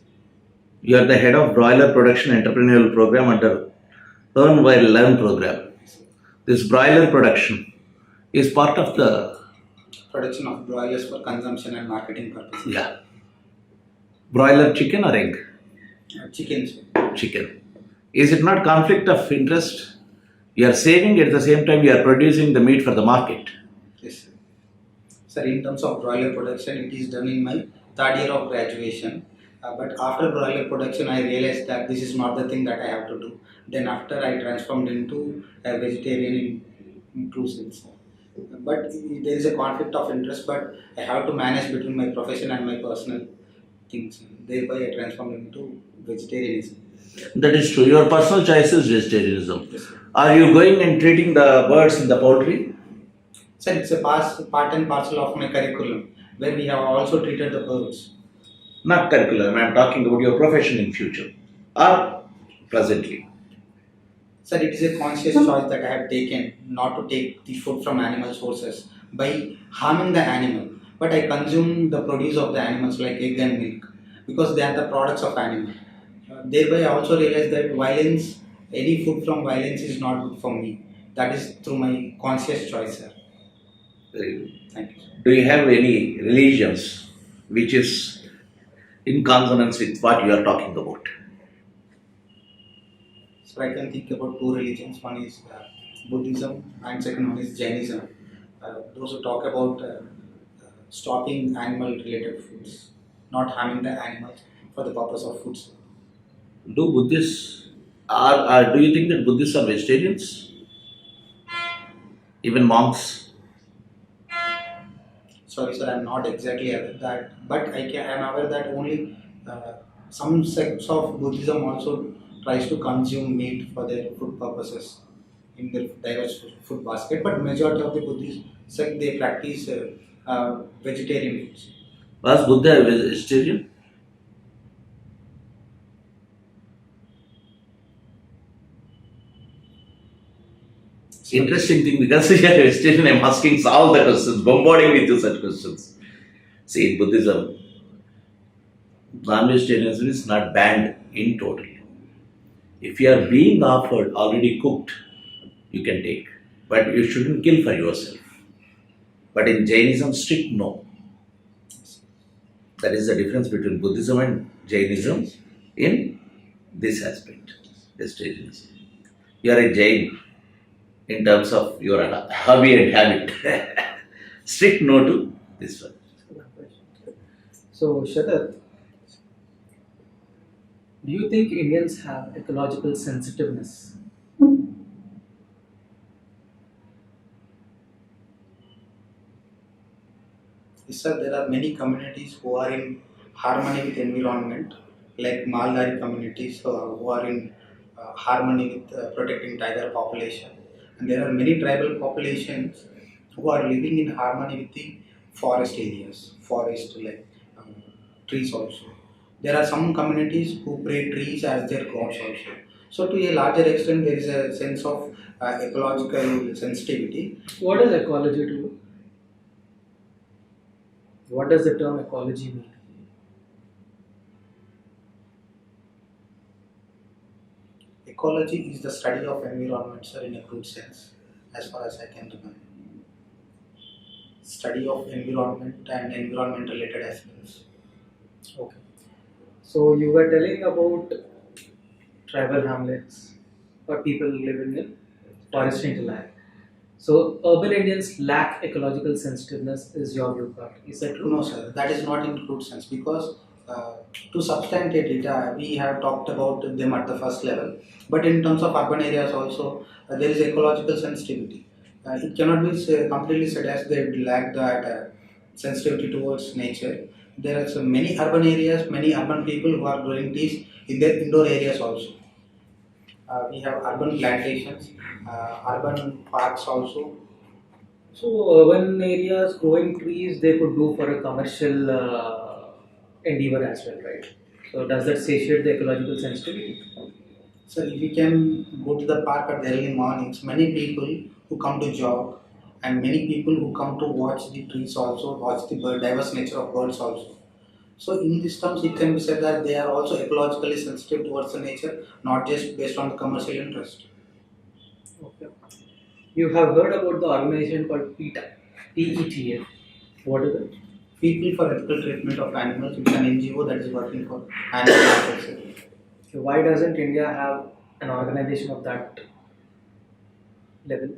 You are the head of broiler production entrepreneurial program under Earn While Learn program. This broiler production is part of the Production of broilers for consumption and marketing purposes. broiler chicken or egg? Chicken, sir. Chicken. Is it not conflict of interest? You are saving at the same time you are producing the meat for the market. Yes, sir. Sir, in terms of broiler production, it is done in my third year of graduation. But after broiler production, I realized that this is not the thing that I have to do. Then after I transformed into a vegetarian in true sense. But there is a conflict of interest, but I have to manage between my profession and my personal things. Thereby, I transformed into vegetarianism. That is true. Your personal choice is vegetarianism. Yes, sir. Are you going and treating the birds in the poultry? Sir, it's a part and parcel of my curriculum, where we have also treated the birds. Not curriculum, I am talking about your profession in future or presently. Sir, it is a conscious choice that I have taken not to take the food from animal sources by harming the animal, but I consume the produce of the animals like egg and milk because they are the products of animal. Thereby, I also realized that violence, any food from violence is not good for me. That is through my conscious choice, sir. Very good. Thank you. Do you have any religions which is in consonance with what you are talking about? So I can think about two religions. One is Buddhism, and second one is Jainism. Those who talk about stopping animal-related foods, not harming the animals for the purpose of foods. Do Buddhists do you think that Buddhists are vegetarians? Even monks? Sorry, sir, I'm not exactly aware that, but I'm aware that only some sects of Buddhism also tries to consume meat for their food purposes in their diverse food basket. But majority of the Buddhist sect they practice vegetarian foods. Was Buddha a vegetarian? Interesting thing because you are a vegetarian, I am asking all the questions, bombarding with you such questions. See, in Buddhism, non-vegetarianism is not banned in total. If you are being offered already cooked, you can take. But you shouldn't kill for yourself. But in Jainism, strict no. That is the difference between Buddhism and Jainism in this aspect, vegetarianism. You are a Jain in terms of your hobby and habit. Strict no to this one. So, Sharath, do you think Indians have ecological sensitiveness? Yes, sir, there are many communities who are in harmony with environment, like Malgari communities who are in harmony with protecting tiger population. And there are many tribal populations who are living in harmony with the forest areas, forest like um, trees also. There are some communities who pray trees as their gods also. So to a larger extent, there is a sense of ecological sensitivity. What is ecology to you? What does the term ecology mean? Ecology is the study of environment, sir, in a crude sense, as far as I can remember. Study of environment and environment related aspects. Okay. So, you were telling about tribal hamlets or people living in forested land. So, urban Indians lack ecological sensitiveness, is your viewpoint. Is that true? No, sir, that is not in crude sense because to substantiate it, we have talked about them at the first level. But in terms of urban areas also, there is ecological sensitivity. It cannot be completely said as they lack that sensitivity towards nature. There are so many urban areas, many urban people who are growing trees in their indoor areas also. We have urban plantations, urban parks also. So, urban areas growing trees they could do for a commercial endeavor as well, right? So, does that satiate the ecological sensitivity? So if you can go to the park at the early mornings, many people who come to jog and many people who come to watch the trees also, watch the diverse nature of birds also. So in these terms, it can be said that they are also ecologically sensitive towards the nature, not just based on the commercial interest. Okay. You have heard about the organization called PETA, PETA. What is it? People for Ethical Treatment of Animals, it's an NGO that is working for animal welfare. So why doesn't India have an organization of that level?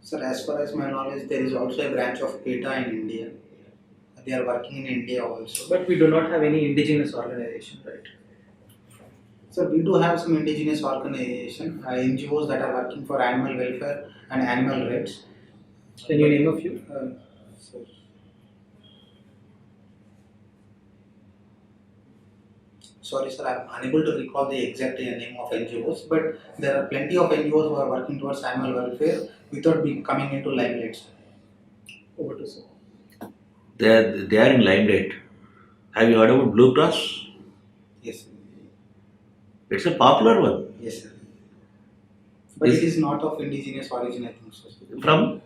Sir, as far as my knowledge, there is also a branch of PETA in India. They are working in India also. But we do not have any indigenous organization, right? So we do have some indigenous organization, NGOs that are working for animal welfare and animal rights. Can you name a few? So, sorry sir, I am unable to recall the exact name of NGOs, but there are plenty of NGOs who are working towards animal welfare without coming into limelight, sir. Over to sir. They are in limelight. Have you heard about Blue Cross? Yes, sir. It's a popular one. Yes, sir. But Is- it is not of indigenous origin, I think so, sir. From?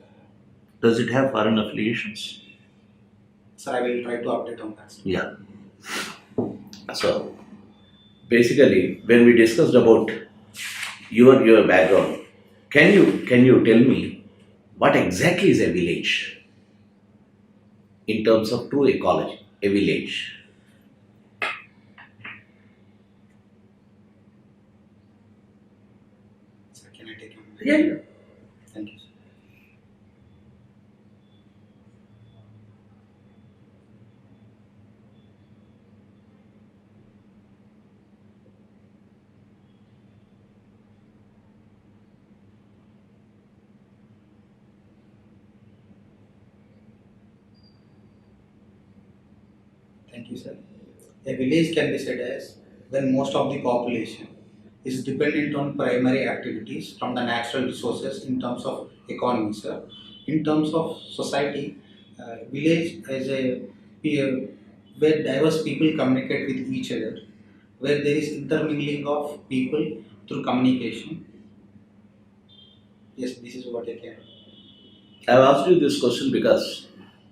Does it have foreign affiliations? So I will try to update on that, sir. Yeah. So basically, when we discussed about your background, can you tell me what exactly is a village in terms of true ecology? A village. Sir, can I take your mind? Yeah. Thank you, sir. Thank you, sir. A village can be said as when most of the population is dependent on primary activities from the natural resources in terms of economy, sir. In terms of society, village is a peer where diverse people communicate with each other, where there is intermingling of people through communication. Yes, this is what I can. I've asked you this question because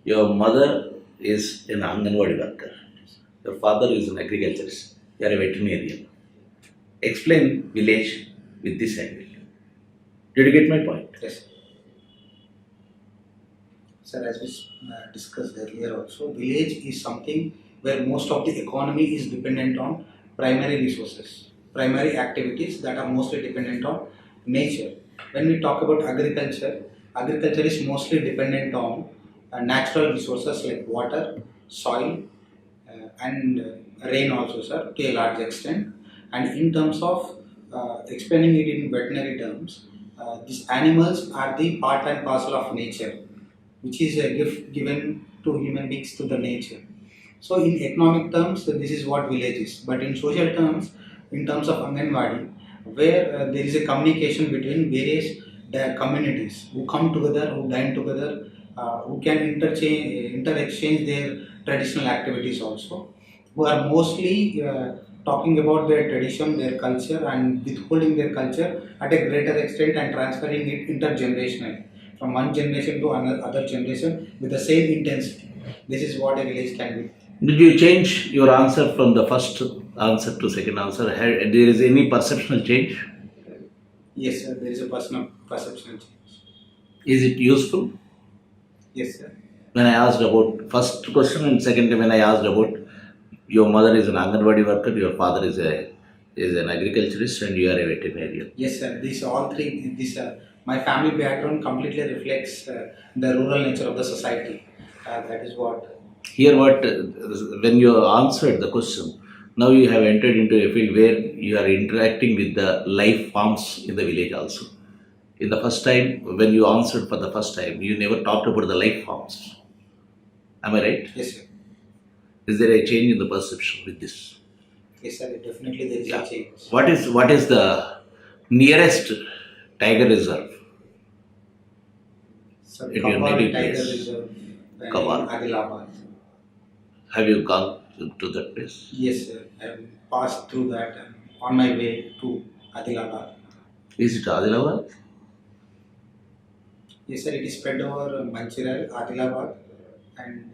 your mother is an Anganwadi worker. Your father is an agriculturist. You are a veterinarian. Explain village with this angle. Did you get my point? Yes. Sir, as we discussed earlier also, village is something where most of the economy is dependent on primary resources, primary activities that are mostly dependent on nature. When we talk about agriculture, agriculture is mostly dependent on natural resources like water, soil, and rain also, sir, to a large extent. And in terms of explaining it in veterinary terms, these animals are the part and parcel of nature, which is a gift given to human beings to the nature. So in economic terms, this is what village is. But in social terms, in terms of Anganwadi, where there is a communication between various communities who come together, who dine together, who can inter-exchange their traditional activities also, who are mostly talking about their tradition, their culture, and withholding their culture at a greater extent and transferring it intergenerationally from one generation to another generation with the same intensity. This is what a village can be. Did you change your answer from the first answer to second answer? There is any perceptual change? Yes, sir, there is a personal perception change. Is it useful? Yes, sir. When I asked about first question and second when I asked about your mother is an Anganwadi worker, your father is an agriculturist, and you are a veterinarian. Yes, sir. These all three. My family background completely reflects the rural nature of the society. That is what. Here, when you answered the question, now you have entered into a field where you are interacting with the life forms in the village also. In the first time, when you answered for the first time, you never talked about the life forms. Am I right? Yes, sir. Is there a change in the perception with this? Yes, sir. Definitely there is a change. What is the nearest tiger reserve? So, At your Kabal native Tiger place. Reserve in Kabal. Adilabad. Have you gone to that place? Yes, sir. I have passed through that on my way to Adilabad. Is it Adilabad? Yes, sir. It is spread over Manchiral, Adilabad, and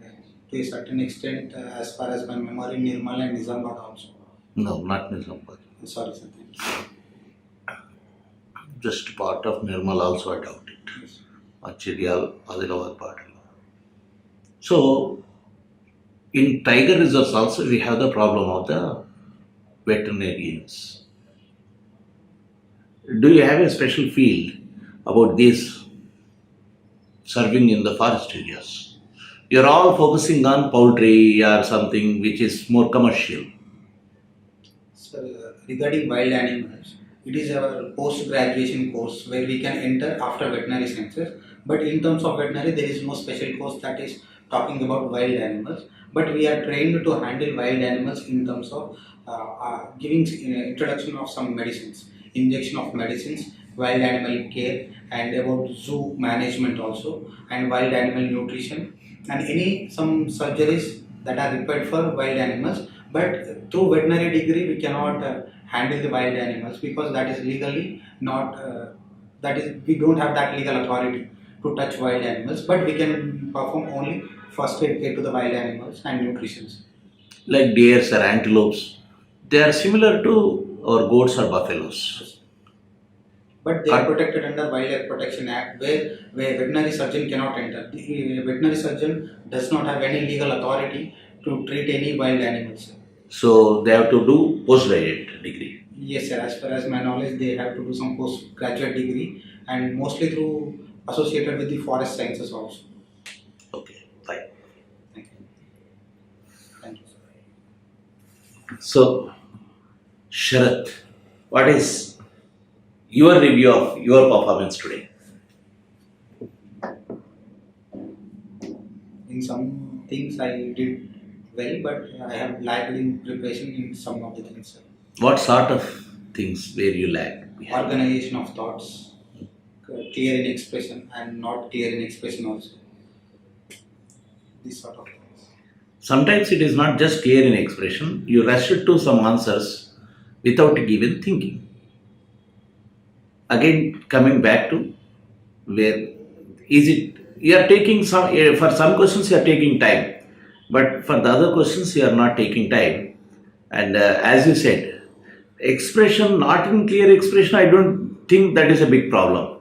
to a certain extent, as far as my memory, Nirmal and Nizamabad also. No, not Nizamabad. Sorry, sir. Thank you. Just part of Nirmal also, I doubt it. Yes. Mancherial, Adilabad part. So, in tiger reserves also we have the problem of the veterinarians. Do you have a special field about this serving in the forest areas? You're all focusing on poultry or something which is more commercial. So, regarding wild animals, it is our post-graduation course where we can enter after veterinary sciences. But in terms of veterinary, there is no special course that is talking about wild animals. But we are trained to handle wild animals in terms of giving introduction of some medicines, injection of medicines, wild animal care and about zoo management also, and wild animal nutrition, and some surgeries that are required for wild animals. But through veterinary degree we cannot handle the wild animals, because that is legally not we don't have that legal authority to touch wild animals, but we can perform only first aid care to the wild animals and nutrition. Like deers or antelopes, they are similar to our goats or buffaloes. But they are protected under Wildlife Protection Act, where veterinary surgeon cannot enter. The veterinary surgeon does not have any legal authority to treat any wild animals. So they have to do postgraduate degree. Yes, sir. As far as my knowledge, they have to do some postgraduate degree, and mostly through associated with the forest sciences also. Okay, fine. Thank you. Thank you, sir. So, Sharath, what is your review of your performance today? In some things I did well, but I have lagged in preparation in some of the things, sir. What sort of things where you lag? Organization of thoughts, clear in expression and not clear in expression also. These sort of things. Sometimes it is not just clear in expression, you rush it to some answers without even thinking. Again, coming back to where is it, you are taking some, for some questions you are taking time, but for the other questions you are not taking time. And as you said, expression, not in clear expression, I don't think that is a big problem.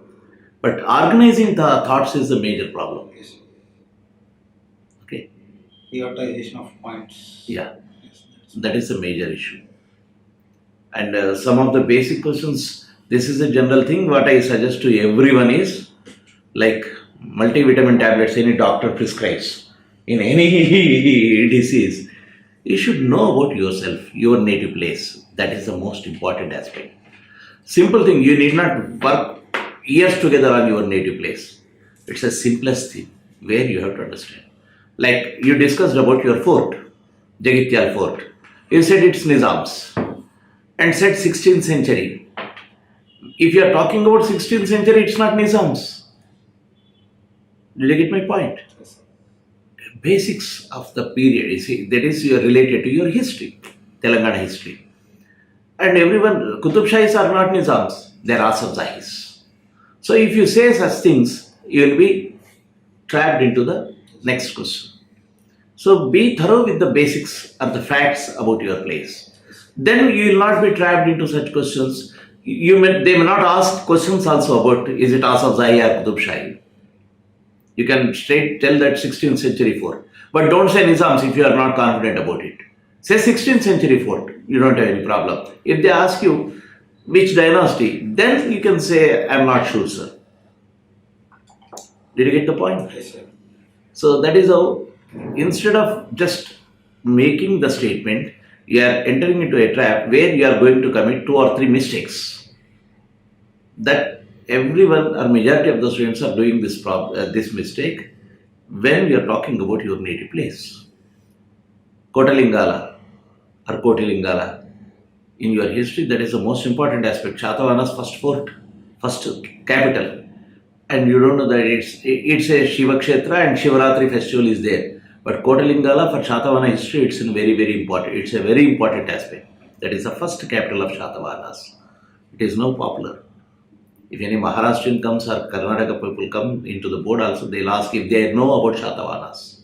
But organizing the thoughts is a major problem. Yes. Okay. Prioritization of points. Yeah, Yes, that is a major issue. And some of the basic questions, this is a general thing. What I suggest to everyone is, like multivitamin tablets any doctor prescribes in any disease, you should know about yourself, your native place. That is the most important aspect. Simple thing, you need not work years together on your native place. It's the simplest thing where you have to understand. Like you discussed about your fort, Jagityal fort. You said it's Nizam's and said 16th century. If you are talking about 16th century, it's not Nizam's. Did you get my point? yes, sir. Basics of the period, you see, that is related to your history, Telangana history. And everyone, Qutub Shahis are not Nizams, they are Asaf Zahis. So if you say such things, you will be trapped into the next question. So be thorough with the basics of the facts about your place. Then you will not be trapped into such questions. They may not ask questions also about is it Asaf Zahi or Qutub Shahi. You can straight tell that 16th century fort. But don't say Nizams if you are not confident about it. Say 16th century fort, you don't have any problem. If they ask you which dynasty, then you can say, I'm not sure, sir. Did you get the point? Yes, sir. So that is how, instead of just making the statement, you are entering into a trap where you are going to commit 2 or 3 mistakes. That everyone or majority of the students are doing this mistake when you are talking about your native place. Kotalingala or Kotilingala in your history, that is the most important aspect. Shatavahana's first fort, first capital, and you don't know that it's a Shiva Kshetra and Shivaratri festival is there. But Kotalingala for Shatavahana history, it's a very important. It's a very important aspect. That is the first capital of Shatavahanas. It is now popular. If any Maharashtrian comes or Karnataka people come into the board also, they'll ask if they know about Shatavahanas.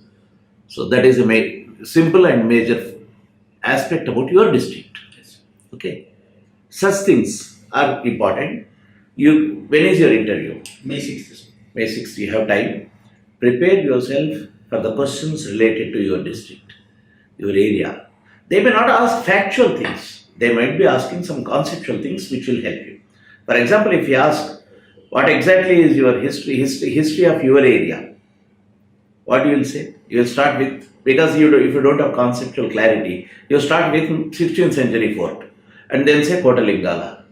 So that is a simple and major aspect about your district. Okay. Such things are important. When is your interview? May 6th. May 6th, you have time. Prepare yourself for the questions related to your district, your area. They may not ask factual things. They might be asking some conceptual things which will help you. For example, if you ask, what exactly is your history of your area? What you will say? You will start with, because if you don't have conceptual clarity, you start with 16th century fort and then say Kotalingala.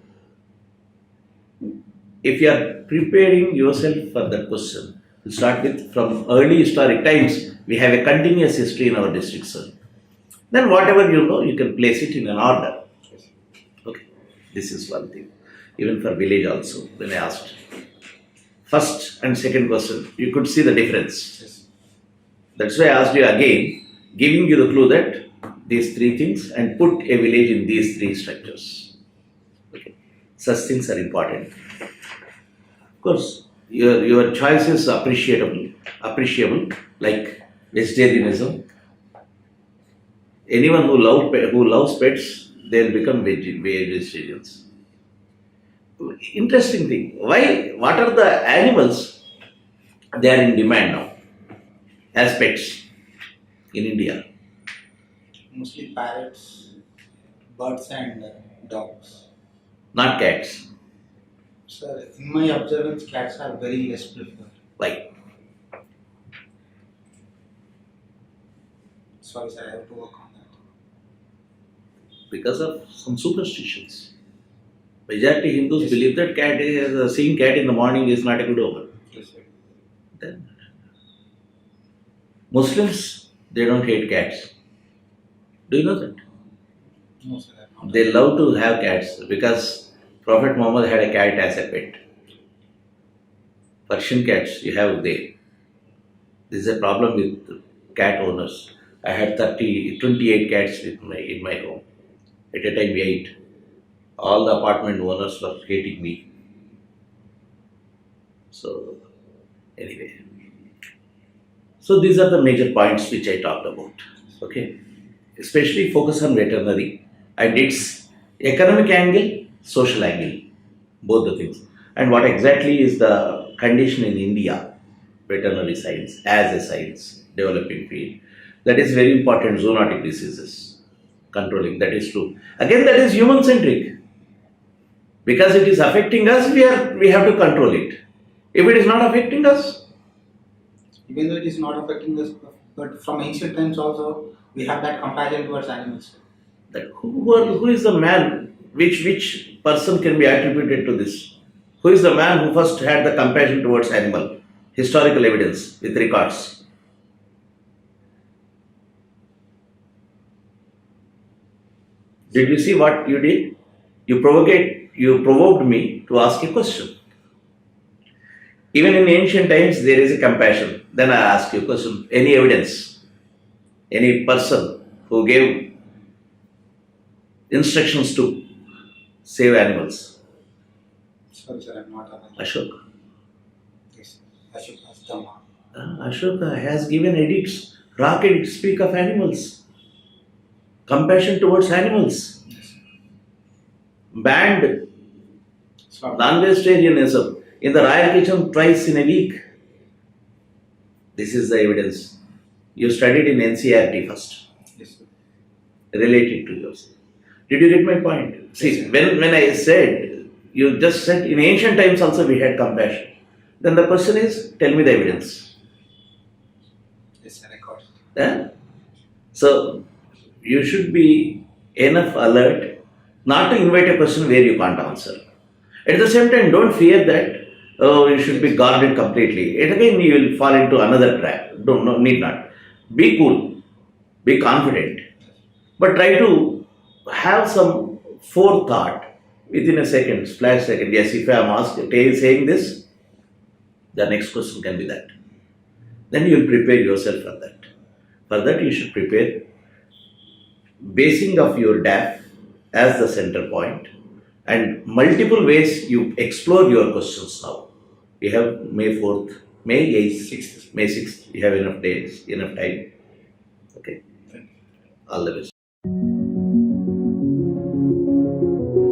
If you are preparing yourself for that question, you start with from early historic times, we have a continuous history in our district, sir. Then whatever you know, you can place it in an order. Okay, this is one thing. even for village also, when I asked. First and second question, you could see the difference. Yes. That's why I asked you again, giving you the clue that these three things and put a village in these three structures. Okay. Such things are important. Of course, your choice is appreciable, like vegetarianism. Anyone who loves pets, they'll become vegetarians. Interesting thing. Why? What are the animals? They are in demand now as pets in India. Mostly parrots, birds, and dogs. Not cats. Sir, in my observance, cats are very less preferred. Why? Sorry, sir, I have to work on that. Because of some superstitions. Majority Hindus believe that seeing cat in the morning is not a good omen. Yes, sir. Then Muslims, they don't hate cats. Do you know that? No, sir, I'm not. They love to have cats because Prophet Muhammad had a cat as a pet. Persian cats you have there. This is a problem with cat owners. I had 28 cats in my home. At a time 8. All the apartment owners were hating me. So, anyway. So these are the major points which I talked about. Okay. Especially focus on veterinary and its economic angle, social angle, both the things. And what exactly is the condition in India, veterinary science as a science, developing field. That is very important, zoonotic diseases, controlling, that is true. Again, that is human-centric. Because it is affecting us, we have to control it. If it is not affecting us, Even though it is not affecting us, but from ancient times also, we have that compassion towards animals. that who is the man, which person can be attributed to this? Who is the man who first had the compassion towards animal? Historical evidence with records. Did you see what you did? You provoked me to ask a question. Even in ancient times, there is a compassion. Then I ask you a question. Any evidence? Any person who gave instructions to save animals? Sorry, sir, I'm not aware. Ashoka. Yes, Ashoka has Dhamma. Ashoka has given edicts, rock edicts speak of animals. Compassion towards animals. Yes. Banned Sorry. non-vegetarianism in the royal kitchen twice in a week. This is the evidence. You studied in NCERT first, Yes, sir. related to yours. Did you get my point? See, Yes, sir. when I said, you just said in ancient times also we had compassion. Then the question is, tell me the evidence. Yes, sir, I got it. Yeah? So, you should be enough alert not to invite a question where you can't answer. At the same time, don't fear that, oh, you should be guarded completely. And again, you will fall into another trap. Need not. Be cool, be confident, but try to have some forethought within a second, splash second. Yes, if I am saying this, the next question can be that. Then you will prepare yourself for that. For that, you should prepare basing of your DAF as the center point and multiple ways you explore your questions now. We have May 4th, May 8th, 6th, May 6th. You have enough days, enough time. Okay. All the best.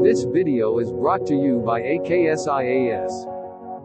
This video is brought to you by AKS IAS.